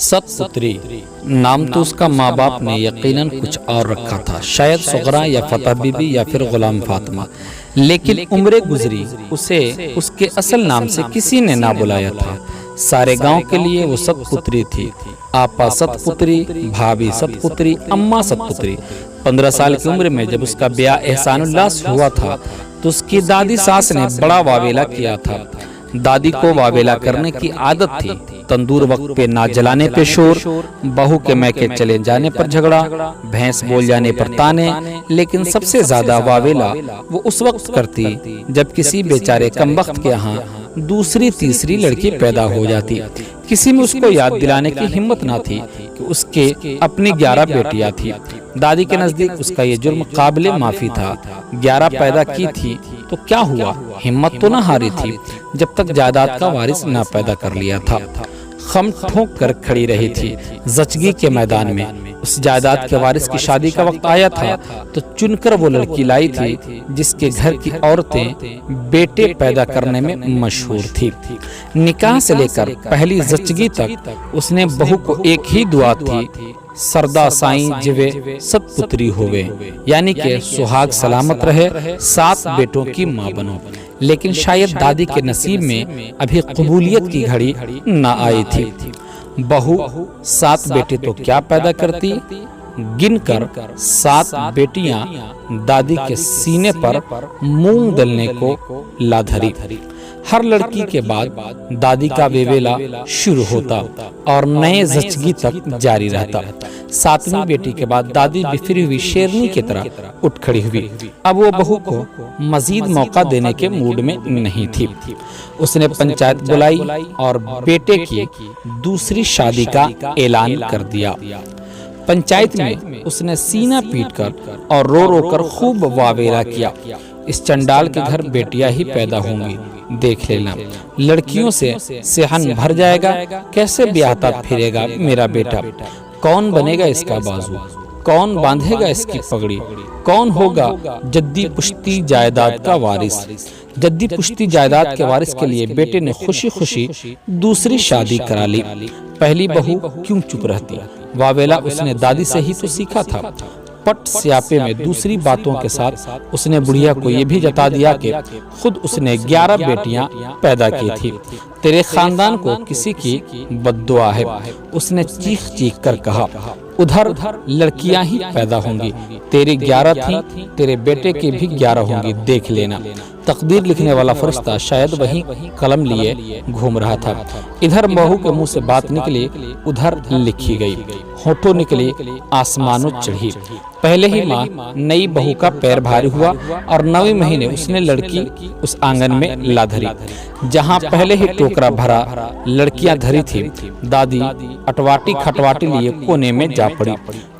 सतपुत्री नाम तो उसका माँ बाप ने यकीनन कुछ और रखा था, शायद सुगरा या फतेह बीबी या फिर गुलाम फातिमा, लेकिन उम्र गुजरी उसे उसके असल नाम से किसी ने ना बुलाया था। सारे गांव के लिए वो सतपुत्री थी। आपा सतपुत्री, भाभी सतपुत्री, अम्मा सतपुत्री। 15 साल की उम्र में जब उसका ब्याह एहसानुल्लाह से हुआ था तो उसकी दादी सास ने बड़ा वावेला किया था। दादी को वावेला करने की आदत थी। तंदूर वक्त पे ना जलाने पे शोर, बहू के मैके चले जाने पर झगड़ा, भैंस बोल जाने पर ताने, लेकिन सबसे ज्यादा वावेला वो उस वक्त करती जब किसी बेचारे कमबख्त के यहाँ दूसरी तीसरी लड़की पैदा हो जाती। किसी में उसको याद दिलाने की हिम्मत ना थी कि उसके अपनी 11 बेटियां थी। दादी के नजदीक उसका ये जुर्म काबिले माफी था। 11 पैदा की थी तो क्या हुआ, हिम्मत तो न हारी थी जब तक जायदाद का वारिस न पैदा कर लिया था। खम ठोक कर खड़ी रही थी जचगी के मैदान में। उस जायदाद के वारिस की शादी का वक्त आया था तो चुनकर वो लड़की लाई थी जिसके घर की औरतें बेटे पैदा करने में मशहूर थी। निकाह से लेकर पहली जचगी तक उसने बहू को एक ही दुआ थी, सरदा साईं जिवे सतपुत्री होवे, यानी कि सुहाग सलामत रहे, 7 बेटों की माँ बनो। लेकिन शायद दादी के नसीब में अभी कबूलियत की घड़ी न आई थी। बहू 7 बेटे तो क्या पैदा करती, गिनकर 7 बेटियां दादी के सीने पर मूंग दलने को ला धरी। हर लड़की के बाद दादी का वेवेला शुरू होता और नए जचगी तक जारी रहता। 7वीं बेटी के बाद दादी बिफरी हुई शेरनी की तरह उठ खड़ी हुई। अब वो बहू को मजीद मौका देने के मूड में नहीं थी। उसने पंचायत बुलाई और बेटे की दूसरी शादी का ऐलान कर दिया। पंचायत में उसने सीना पीटकर और रो रो कर खूब वावेला किया, इस चंडाल के घर बेटियां ही पैदा होंगी, देख लेना। लड़कियों से सेहन भर जाएगा, कैसे ब्याहता फिरेगा मेरा बेटा। कौन बनेगा इसका बाजू, कौन बांधेगा इसकी पगड़ी, कौन होगा जद्दी पुश्ती जायदाद का वारिस। जद्दी पुश्ती जायदाद के वारिस के लिए बेटे ने खुशी खुशी दूसरी शादी करा ली। पहली बहू क्यों चुप रहती, वावेला उसने दादी से ही तो सीखा था। पट स्यापे में दूसरी बातों के साथ उसने बुढ़िया को ये भी जता दिया कि खुद उसने 11 बेटियां पैदा की थी। तेरे खानदान को किसी की बद्दुआ है, उसने चीख चीख कर कहा। उधर लड़कियां ही पैदा होंगी, तेरी 11 थी, तेरे बेटे की भी 11 होंगी, देख लेना। तकदीर लिखने वाला फरिश्ता शायद वहीं कलम लिए घूम रहा था। इधर बहू के मुंह से बात निकली, उधर लिखी गई। होठों निकली, आसमानों चढ़ी। पहले ही माँ नई बहू का पैर भारी हुआ और 9वें महीने उसने लड़की उस आंगन में ला धरी जहाँ पहले ही टोकरा भरा लड़कियां धरी थी। दादी अटवाटी खटवाटी लिए कोने में जा पड़ी।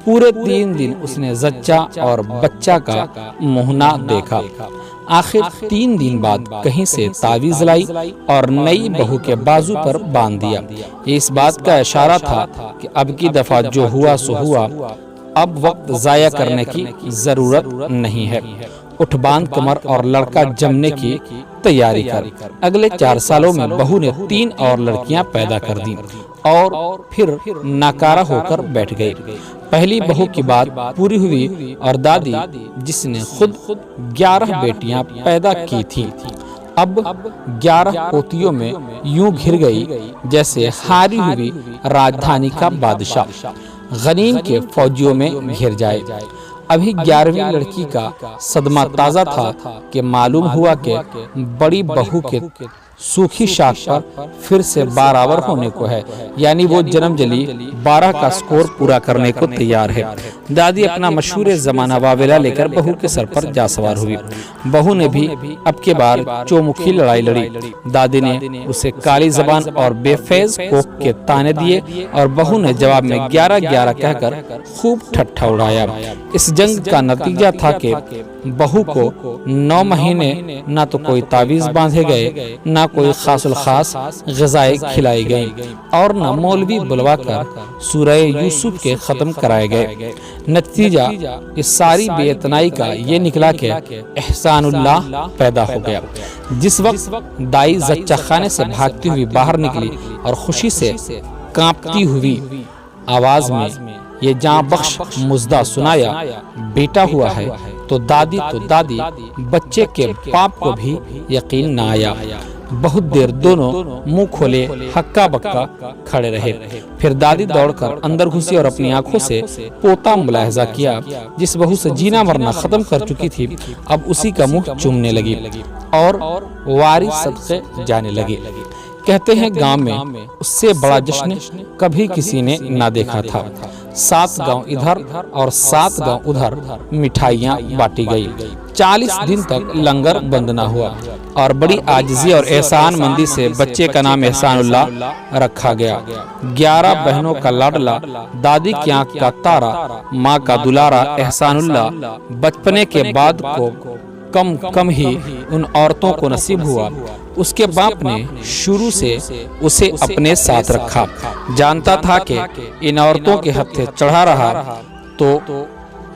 पूरे 3 दिन उसने जच्चा और बच्चा का मुहना देखा। आखिर 3 दिन बाद कहीं से तावीज लाई और नई बहू के बाजू पर बांध दिया। इस बात का इशारा था कि अब की दफा जो हुआ सो हुआ, अब वक्त जाया करने की जरूरत नहीं है। उठ बांध कमर और लड़का जमने की तैयारी कर। अगले 4 सालों में बहू ने 3 और लड़कियां पैदा कर दी और फिर नाकारा होकर बैठ गई। पहली बहू की बात पूरी हुई और दादी, जिसने खुद 11 बेटियां पैदा की थी, अब 11 पोतियों में यूं घिर गई जैसे हारी हुई राजधानी का बादशाह गनीम के फौजियों में घिर जाए। अभी 11वीं लड़की का सदमा ताजा था कि मालूम हुआ कि बड़ी बहू के सूखी शाख पर फिर से बारावर होने को है, यानी वो जन्म जली 12 का स्कोर पूरा करने को तैयार है। दादी अपना मशहूर जमाना वावेला लेकर बहू के सर पर जा सवार हुई। बहू ने भी अब के बार चौमुखी लड़ाई लड़ी। दादी ने उसे काली जबान और बेफेज कोक के ताने दिए और बहू ने जवाब में 11-11 कहकर खूब ठट्ठा उड़ाया। इस जंग का नतीजा था कि बहू को 9 महीने ना तो कोई तावीज बांधे गए, ना कोई खासुल खास ग़िज़ाएं खिलाई गई और न मौलवी बुलवाकर सूरह यूसुफ के ख़त्म कराए गए। नतीजा इस सारी बेइतनाई का ये निकला कि एहसानुल्लाह पैदा हो गया। जिस वक्त दाई जच्चा खाने से भागती हुई बाहर निकली और खुशी से कांपती हुई आवाज में ये जान बख्श मुजदा सुनाया, बेटा हुआ है। तो दादी बच्चे के बाप को भी यकीन न आया। बहुत देर दोनों मुंह खोले हक्का बक्का खड़े रहे। फिर दादी दौड़कर अंदर घुसी और अपनी आंखों से पोता मुलाहजा किया, जिस बहू से जीना मरना खत्म कर चुकी थी, अब उसी का मुंह चूमने लगी और वारिस सदके जाने लगी। कहते हैं गांव में उससे बड़ा जश्न कभी किसी ने ना देखा था। 7 गांव इधर और 7 गांव उधर मिठाइयाँ बांटी गई। 40 दिन तक लंगर बंद ना हुआ और बड़ी आजिजी और एहसान मंदी से बच्चे का नाम एहसानुल्लाह रखा गया। 11 बहनों का लाडला, दादी की आंख का तारा, माँ का दुलारा एहसानुल्लाह बचपने के बाद को कम ही उन औरतों को नसीब हुआ। उसके बाप ने शुरू से उसे अपने साथ रखा। जानता था कि इन औरतों के हत्थे चढ़ा रहा तो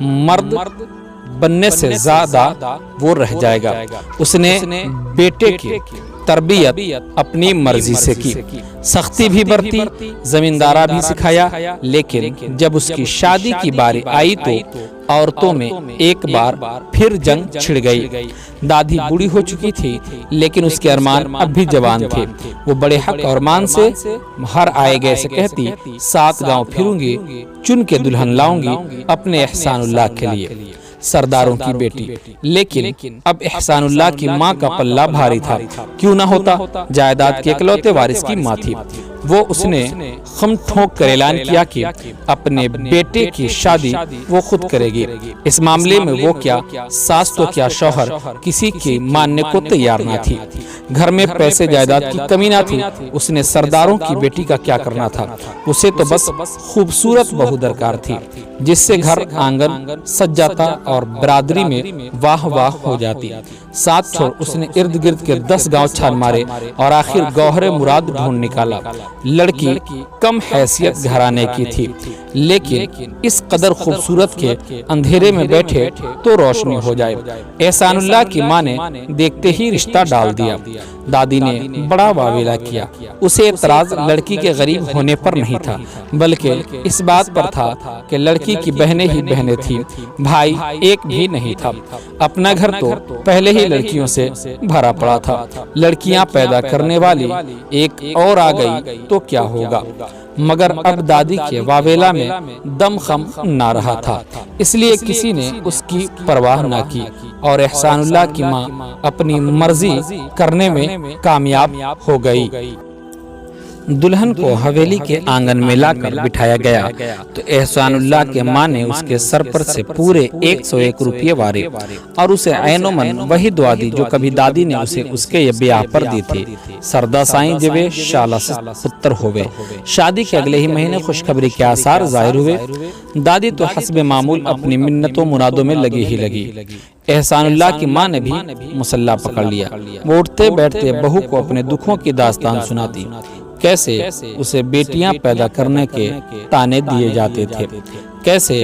मर्द बनने से ज्यादा वो रह जाएगा। उसने बेटे की तरबियत अपनी मर्जी से की, सख्ती भी बरती, जमींदारा भी सिखाया। लेकिन जब उसकी शादी की बारी आई तो औरतों में एक बार फिर जंग छिड़ गई। दादी बूढ़ी हो चुकी थी, लेकिन उसके अरमान अब भी जवान थे। वो बड़े हक और मान से हर आए गए से कहती, 7 गांव फिरूंगी, चुन के दुल्हन लाऊंगी अपने एहसानुल्लाह के लिए, सरदारों की बेटी। लेकिन अब एहसानुल्लाह की माँ का पल्ला भारी था। क्यों ना होता, जायदाद के इकलौते वारिस की माँ थी वो। उसने खम ठोक कर ऐलान किया कि अपने बेटे की शादी वो खुद करेगी। इस मामले में वो क्या सास तो क्या शौहर किसी की मानने को तैयार ना थी। घर में पैसे जायदाद की कमी ना थी। उसने सरदारों की बेटी का क्या करना था। उसे तो बस खूबसूरत बहू दरकार थी, जिससे घर आंगन सज जाता और बरादरी में वाह वाह हो जाती। साथ छोड़ उसने इर्द गिर्द के 10 गांव छान मारे और आखिर गौहरे मुराद ढूंढ निकाला। लड़की कम हैसियत घराने की थी, लेकिन इस कदर खूबसूरत के अंधेरे में बैठे तो रोशनी हो जाए। एहसानुल्लाह की माँ ने देखते ही रिश्ता डाल दिया। दादी ने बड़ा वावेला किया। उसे एतराज लड़की के गरीब होने पर नहीं था, बल्कि इस बात पर था कि लड़की की बहनें ही बहनें थी, भाई एक भी नहीं था। अपना घर तो पहले ही लड़कियों से भरा पड़ा था। लड़कियां पैदा करने वाली एक और आ गई तो क्या होगा। मगर अब दादी के वावेला में दम खम ना रहा था, इसलिए किसी ने उसकी परवाह न की और एहसानुल्लाह की माँ अपनी मर्जी करने में कामयाब हो गई। दुल्हन को हवेली के आंगन में लाकर बिठाया गया तो एहसानुल्लाह के माँ ने उसके सर पर से पूरे 101 रुपये वारे और उसे ऐनो मन वही दुआ दी जो कभी दादी ने उसे उसके ब्याह पर दी थी। सरदा साईं जवे शाला से पुत्र होवे। शादी के अगले ही महीने खुशखबरी के आसार जाहिर हुए। दादी तो हस्बे मामूल अपनी मिन्नतों मुरादों में लगी ही लगी। एहसानुल्लाह की माँ ने भी मुसल्ला पकड़ लिया। वो उठते बैठते बहू को अपने दुखों की दास्तान सुनाती, कैसे उसे बेटियां पैदा करने के ताने दिए जाते थे, कैसे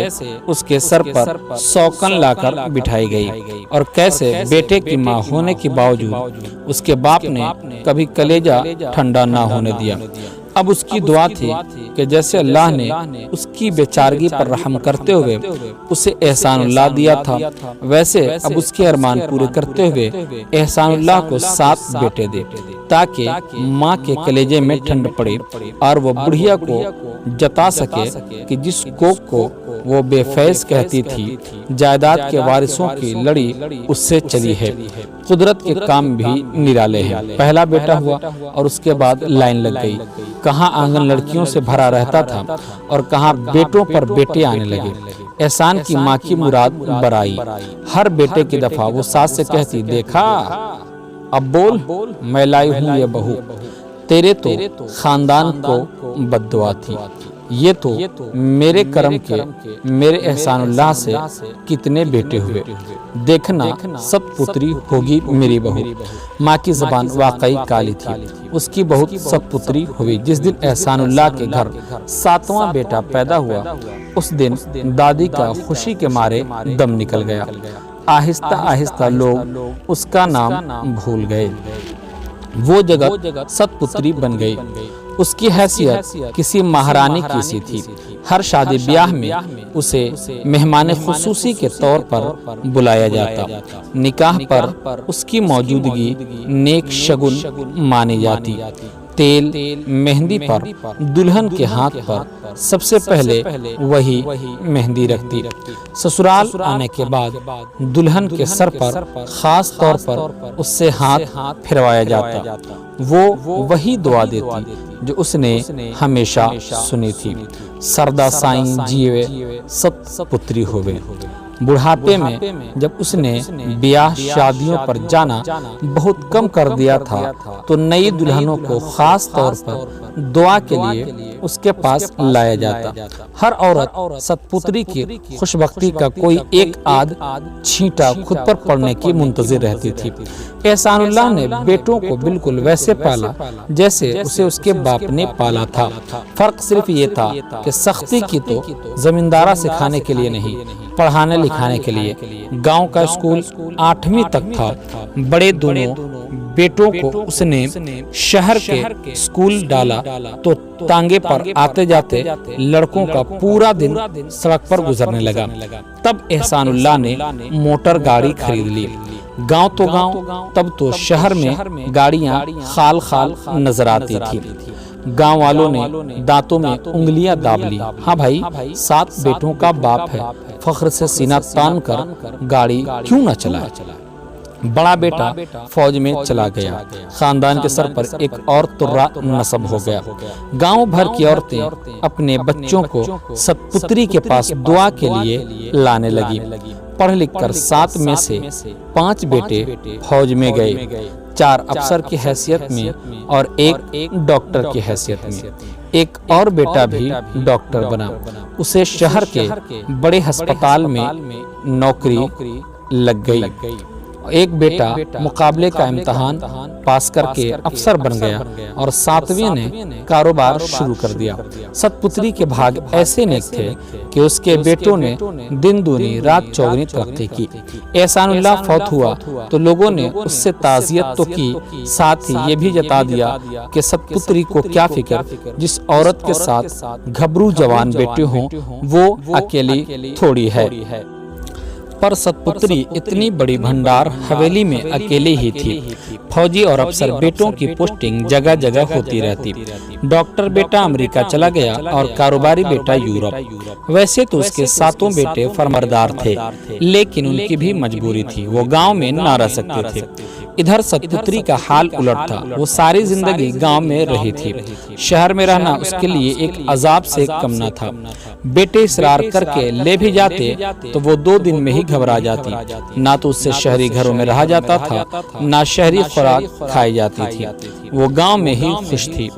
उसके सर पर सौकन लाकर बिठाई गई और कैसे बेटे की माँ होने के बावजूद उसके बाप ने कभी कलेजा ठंडा ना होने दिया। अब उसकी दुआ थी कि जैसे अल्लाह ने उसकी बेचारगी पर रहम करते हुए उसे एहसानुल्लाह दिया था, वैसे अब उसके अरमान पूरे करते हुए एहसानुल्लाह को 7 बेटे दे, ताकि माँ के कलेजे में ठंड पड़े और वो बुढ़िया को जता सके कि जिस कोख को वो बेफैज कहती थी, जायदाद के वारिसों की लड़ी उससे चली है। कुदरत के काम भी निराले हैं। पहला बेटा हुआ और उसके बाद लाइन लग गई। कहाँ आंगन लड़कियों से भरा रहता था और कहाँ बेटों पर बेटे आने लगे। एहसान की माँ की मुराद बराई। हर बेटे की दफा वो सास से कहती, देखा अब बोल, मैं लाई हूँ ये बहू, तेरे तो खानदान को बद्दुआ थी। ये तो मेरे करम के मेरे एहसानुल्लाह से कितने बेटे हुए, देखना सतपुत्री होगी मेरी बहू। माँ की ज़बान वाकई काली थी। उसकी बहुत सतपुत्री हुई। जिस दिन एहसानुल्लाह के घर 7वां बेटा पैदा हुआ, उस दिन दादी का खुशी के मारे दम निकल गया। आहिस्ता आहिस्ता लोग उसका नाम भूल गए। वो जगत सतपुत्री बन गई। उसकी हैसियत किसी महारानी की सी थी। हर शादी ब्याह में उसे मेहमान खुसूसी के तौर पर बुलाया जाता। निकाह पर उसकी मौजूदगी नेक शगुन मानी जाती। तेल मेहंदी पर दुल्हन के हाथ पर सबसे पहले वही मेहंदी रखती। ससुराल आने के बाद दुल्हन के सर पर खास तौर पर उससे हाथ फिरवाया जाता। वो वही दुआ देती जो उसने हमेशा सुनी थी, सरदा साईं जीवे सत पुत्री होवे। बुढ़ापे में जब उसने ब्याह शादियों पर जाना बहुत कम कर दिया था तो नई दुल्हनों को खास तौर पर दुआ के लिए उसके पास लाया जाता। हर औरत सतपुत्री की खुशबख्ती का कोई एक आध छींटा खुद पर पड़ने की मुंतजिर रहती थी। एहसानुल्लाह ने बेटों को बिल्कुल वैसे पाला जैसे उसे उसके बाप ने पाला था। फर्क सिर्फ ये था कि सख्ती की तो जमींदारा सिखाने के लिए नहीं, पढ़ाने लिखाने के लिए। गांव का स्कूल 8वीं तक था। बड़े दोनों बेटों को उसने शहर के स्कूल डाला तो तांगे पर आते जाते लड़कों का पूरा दिन सड़क पर गुजरने लगा। तब एहसानुल्लाह ने मोटर गाड़ी खरीद ली। गांव तो गांव, तब तो शहर में गाड़ियां खाल खाल नजर आती थी। गांव वालों ने दांतों में उंगलियां दाब ली। हाँ भाई, 7 बेटों का बाप है, फख्र से सीना तान कर गाड़ी क्यों न चलाए। बड़ा बेटा फौज में चला गया। खानदान के सर पर एक और तुर्रा नस्ब हो गया। गांव भर की औरतें अपने बच्चों को सतपुत्री के पास दुआ के लिए लाने लगी। पढ़ लिख कर 7 में से 5 बेटे फौज में गए, 4 अफसर की हैसियत में और एक डॉक्टर की हैसियत में। एक और बेटा भी डॉक्टर बना। उसे शहर के बड़े अस्पताल में नौकरी लग गई। एक बेटा मुकाबले का इम्तिहान पास करके अफसर बन गया और 7वीं ने कारोबार शुरू कर दिया। सतपुत्री के भाग ऐसे नेक थे कि उसके बेटों ने दिन दूनी रात चौगुनी तरक्की की। एहसानुल्लाह फौत हुआ तो लोगों ने उससे ताज़ियत तो की, साथ ही ये भी जता दिया कि सतपुत्री को क्या फिक्र, जिस औरत के साथ घबरू जवान बेटे हों वो अकेली थोड़ी है। पर सतपुत्री इतनी बड़ी भंडार हवेली में अकेले ही थी। फौजी और अफसर बेटों की पोस्टिंग जगह जगह होती रहती। डॉक्टर बेटा अमेरिका चला गया और कारोबारी बेटा यूरोप। वैसे तो उसके 7 बेटे फरमानदार थे, लेकिन उनकी भी मजबूरी थी, वो गांव में न रह सकते थे। इधर सतपुत्री का हाल उलट था। वो सारी जिंदगी गांव में रही थी। शहर में रहना उसके लिए एक अजाब से कम न था। बेटे इसरार करके ले भी जाते तो वो 2 दिन में ही घबरा जाती। ना तो उससे शहरी घरों में रहा जाता था, ना शहरी खुराक खाई जाती थी। वो गांव में ही खुश थी।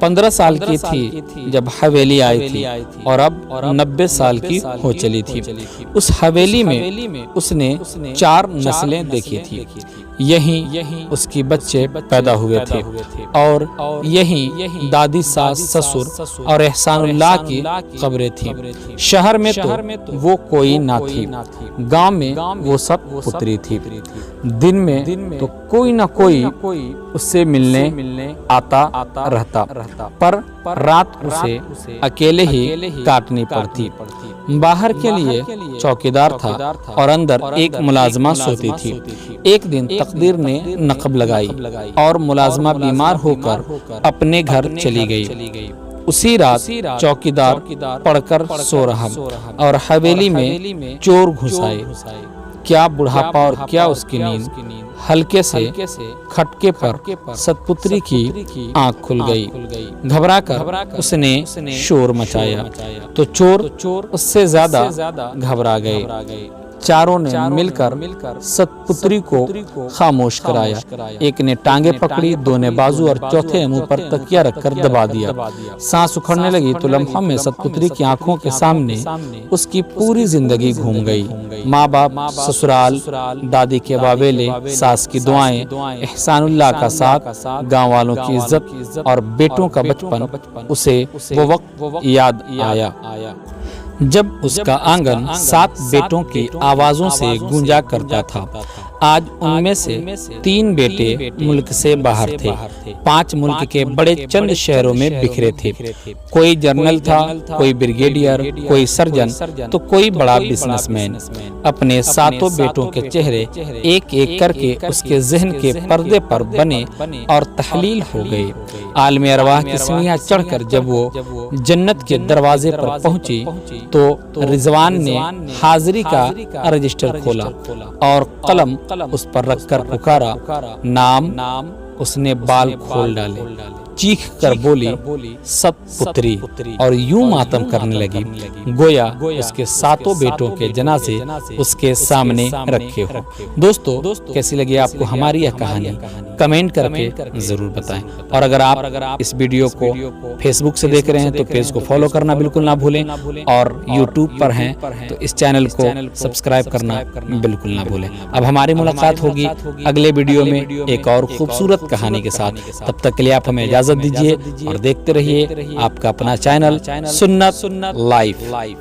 15 साल की थी जब हवेली आई थी और अब 90 साल की हो चली थी। उस हवेली में उसने 4 नस्लें देखी थी। यहीं उसकी बच्चे पैदा हुए थे और यहीं दादी, सास, ससुर और एहसानुल्लाह की कब्रें थीं। शहर में तो वो कोई ना थी, गांव में वो सब पुत्री थी। दिन में तो कोई ना कोई उससे मिलने आता रहता, पर रात उसे अकेले ही काटनी पड़ती। बाहर के लिए चौकीदार था और अंदर एक मुलाजमा सोती थी। एक दिन तकदीर ने नकब लगाई और मुलाजमा बीमार होकर अपने घर चली गई। उसी रात चौकीदार पढ़कर सो रहा और हवेली में चोर घुस आए। क्या बुढ़ापा और क्या उसकी नींद। हल्के से खटके पर सतपुत्री की आंख खुल गई। घबराकर उसने शोर मचाया तो चोर उससे ज्यादा घबरा गए। चारों ने मिलकर सतपुत्री को खामोश कराया। एक ने टांगे पकड़ी, 2 ने बाजू और चौथे मुंह पर तकिया रखकर दबा दिया। सांस उखड़ने लगी तो लम्हों में सतपुत्री की आंखों के सामने उसकी पूरी जिंदगी घूम गई। माँ बाप, ससुराल, दादी के वावेले, सास की दुआएं, एहसानुल्लाह का साथ, गाँव वालों की इज्जत और बेटों का बचपन उसे वो वक्त याद आया जब उसका आंगन 7 बेटों की आवाजों से गूंजा करता था। आज उनमें से 3 बेटे मुल्क से बाहर थे। 5 मुल्क के बड़े चंद शहरों में बिखरे थे। कोई जनरल था, कोई ब्रिगेडियर, कोई सर्जन तो कोई बड़ा बिजनेसमैन। अपने 7 बेटों के चेहरे एक एक करके उसके जहन के पर्दे पर बने और तहलील हो गए। आलमे अरवाह की सीढ़ियां चढ़कर जब वो जन्नत के दरवाजे पर पहुंची तो रिजवान ने हाजिरी का रजिस्टर खोला और कलम उस पर रखकर पुकारा, नाम। उसने बाल खोल डाले, चीख कर बोली, सब पुत्री, और यूं मातम करने लगी गोया उसके 7 बेटों के जनाजे उसके सामने रखे हो। दोस्तों, कैसी लगी आपको हमारी यह कहानी? कमेंट करके जरूर बताएं। और अगर आप इस वीडियो को फेसबुक से देख रहे हैं तो पेज को फॉलो करना बिल्कुल ना भूलें, और यूट्यूब पर हैं तो इस चैनल को सब्सक्राइब करना बिल्कुल ना भूलें। अब हमारी मुलाकात होगी अगले वीडियो में एक और खूबसूरत कहानी के साथ। तब तक के लिए आप हमें इजाजत दीजिए और देखते रहिए आपका अपना चैनल सुन्नत लाइफ।